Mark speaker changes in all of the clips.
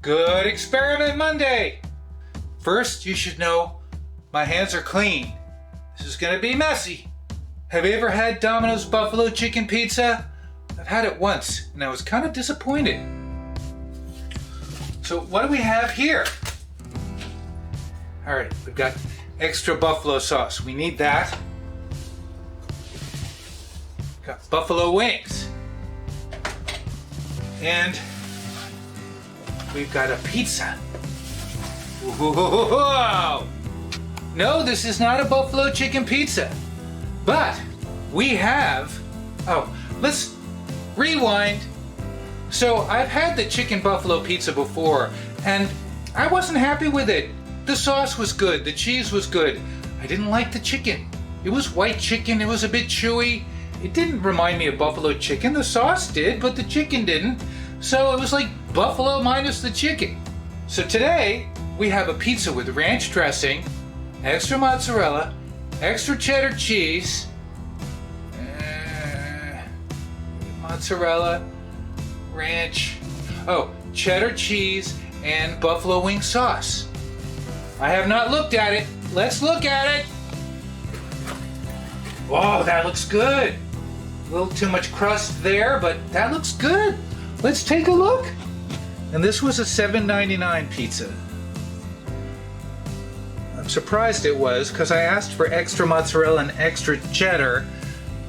Speaker 1: Good Experiment Monday! First, you should know my hands are clean. This is gonna be messy. Have you ever had Domino's buffalo chicken pizza? I've had it once and I was kind of disappointed. So what do we have here? All right, we've got extra buffalo sauce. We need that. Got buffalo wings. And we've got a pizza. Whoa! No, this is not a buffalo chicken pizza. But we have, let's rewind. So I've had the chicken buffalo pizza before and I wasn't happy with it. The sauce was good, the cheese was good. I didn't like the chicken. It was white chicken, it was a bit chewy. It didn't remind me of buffalo chicken. The sauce did, but the chicken didn't. So it was like buffalo minus the chicken. So today we have a pizza with ranch dressing, extra mozzarella, extra cheddar cheese, mozzarella, ranch, cheddar cheese, and buffalo wing sauce. I have not looked at it. Let's look at it. Whoa, that looks good. A little too much crust there, but that looks good. Let's take a look. And this was a $7.99 pizza. I'm surprised it was because I asked for extra mozzarella and extra cheddar.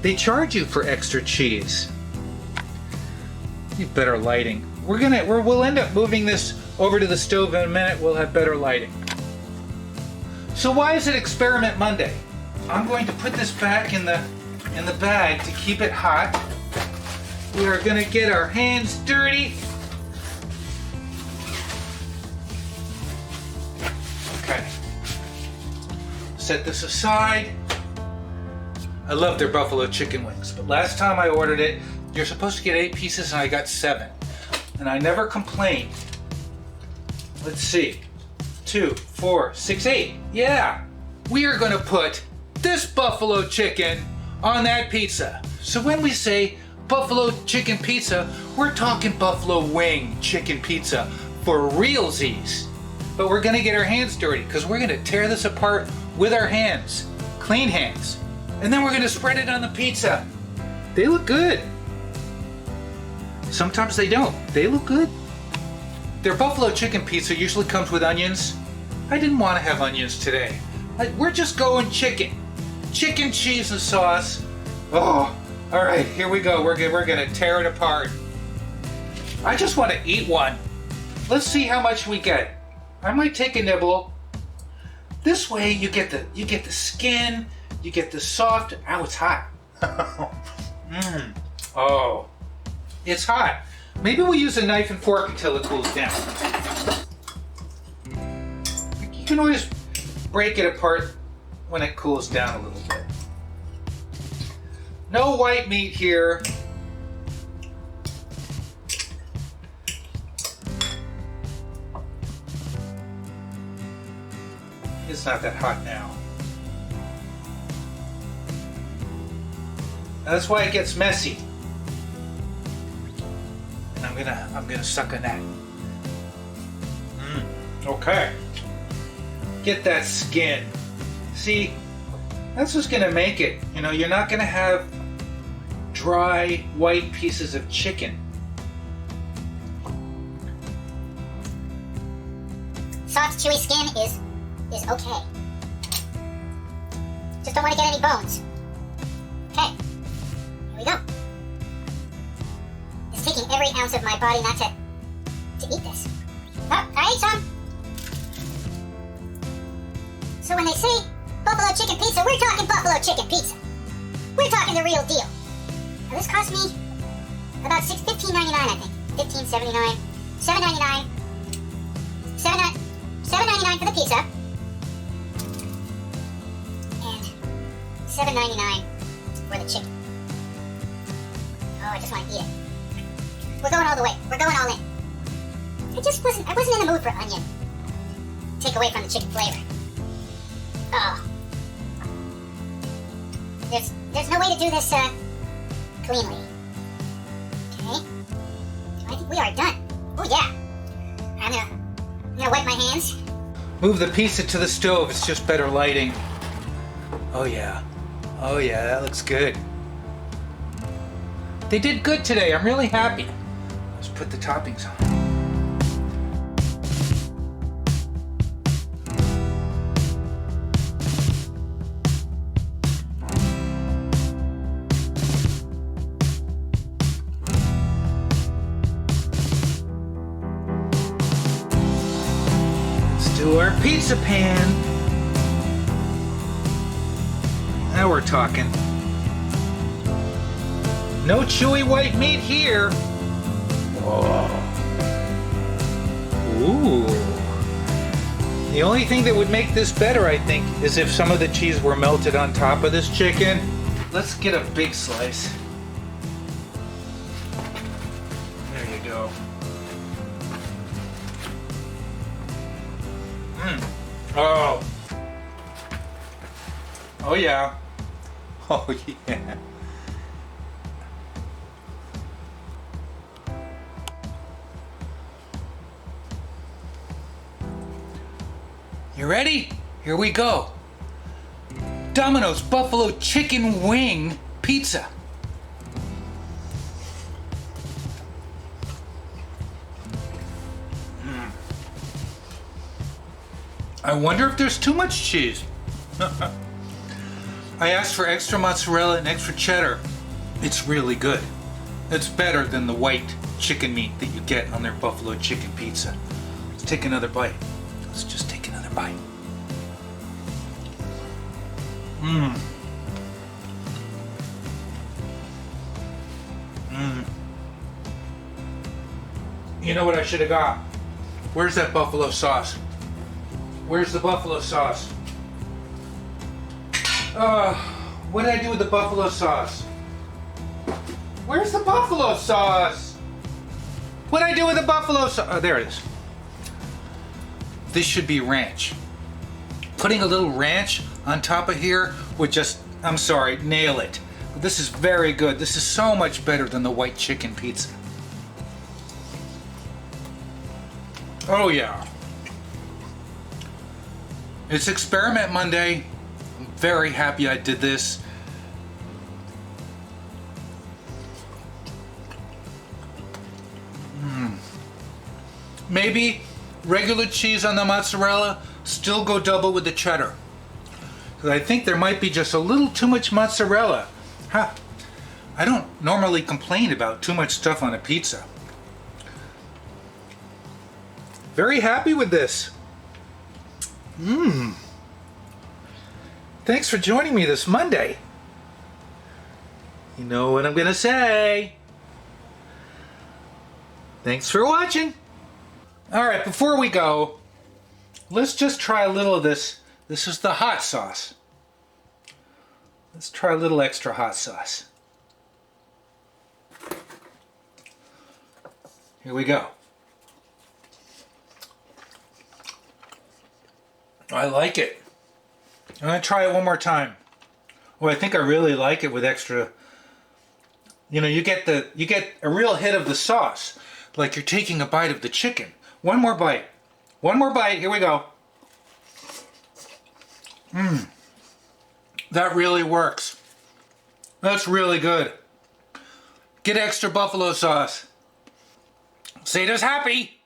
Speaker 1: They charge you for extra cheese. Need better lighting. We'll end up moving this over to the stove in a minute. We'll have better lighting. So why is it Experiment Monday? I'm going to put this back in the bag to keep it hot. We are going to get our hands dirty. Okay. Set this aside. I love their buffalo chicken wings, but last time I ordered it, you're supposed to get 8 pieces and I got 7. And I never complained. Let's see. 2, 4, 6, 8. Yeah! We are gonna put this buffalo chicken on that pizza. So when we say buffalo chicken pizza, we're talking buffalo wing chicken pizza for realsies. But we're gonna get our hands dirty because we're gonna tear this apart with our hands. Clean hands. And then we're gonna spread it on the pizza. They look good. Sometimes they don't. They look good. Their buffalo chicken pizza usually comes with onions. I didn't want to have onions today. We're just going chicken. Chicken, cheese, and sauce. Oh, all right, here we go. We're gonna tear it apart. I just want to eat one. Let's see how much we get. I might take a nibble. This way you get the skin, you get the soft. Ow, it's hot. Oh, it's hot. Maybe we'll use a knife and fork until it cools down. You can always break it apart when it cools down a little bit. No white meat here. It's not that hot now. That's why it gets messy. And I'm gonna suck on that. Okay. Get that skin. See, that's what's gonna make it. You know, you're not gonna have dry white pieces of chicken.
Speaker 2: Soft, chewy skin is okay. Just don't want to get any bones. Okay, here we go. It's taking every ounce of my body not to eat this. Oh, I ate some. So when they say buffalo chicken pizza, we're talking buffalo chicken pizza. We're talking the real deal. Now this cost me about $15.99, I think. $15.79, $7.99, $7.99 for the pizza, and $7.99 for the chicken. Oh, I just want to eat it. We're going all the way. We're going all in. I wasn't in the mood for onion. Take away from the chicken flavor. Oh. There's no way to do this cleanly. Okay. So I think we are done. Oh yeah. I'm gonna wipe my hands.
Speaker 1: Move the pizza to the stove. It's just better lighting. Oh yeah. Oh yeah, that looks good. They did good today. I'm really happy. Let's put the toppings on. Let's do our pizza pan. Now we're talking. No chewy white meat here. Whoa. Ooh. The only thing that would make this better, I think, is if some of the cheese were melted on top of this chicken. Let's get a big slice. There you go. Oh. Oh yeah. Oh yeah. You ready? Here we go. Domino's buffalo chicken wing pizza. I wonder if there's too much cheese. I asked for extra mozzarella and extra cheddar. It's really good. It's better than the white chicken meat that you get on their buffalo chicken pizza. Let's take another bite. Let's just take another bite. You know what I should have got? Where's that buffalo sauce? Where's the buffalo sauce? What did I do with the buffalo sauce? Where's the buffalo sauce? What did I do with the buffalo sauce? Oh, there it is. This should be ranch. Putting a little ranch on top of here would just, I'm sorry, nail it. This is very good. This is so much better than the white chicken pizza. Oh yeah. It's Experiment Monday. I'm very happy I did this. Maybe regular cheese on the mozzarella, still go double with the cheddar. Because I think there might be just a little too much mozzarella. Huh. I don't normally complain about too much stuff on a pizza. Very happy with this. Thanks for joining me this Monday. You know what I'm gonna say. Thanks for watching. Alright, before we go, let's just try a little of this. This is the hot sauce. Let's try a little extra hot sauce. Here we go. I like it. I'm going to try it one more time. Well, I think I really like it with extra. You know, you get a real hit of the sauce, like you're taking a bite of the chicken. One more bite. One more bite. Here we go. That really works. That's really good. Get extra buffalo sauce. Sata's happy.